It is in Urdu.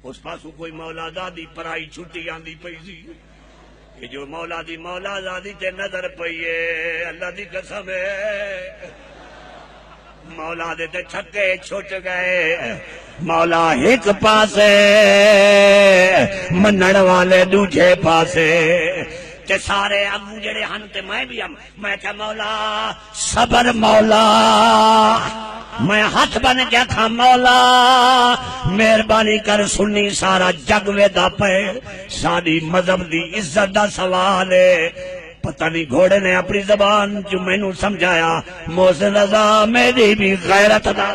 اس پاسوں کوئی مولا دادی پرائی چھٹی آندی پئی سی کہ جو مولا دی مولا دادی تے نظر پئیے اللہ دی قسم ہے مولا دے تے چھکے چھٹ گئے مولا ایک پاسے منڑ والے دوجھے پاسے تے سارے اگوں جڑے ہن تے میں بھی میں کہا مولا صبر مولا میں ہاتھ بن گیا تھا مولا مہربانی کر سنی سارا جگ ویدا پے ساری مذہب دی عزت دا سوال ہے پتہ نہیں گھوڑے نے اپنی زبان جو میں نو سمجھایا موزن رضا میری بھی غیرت دا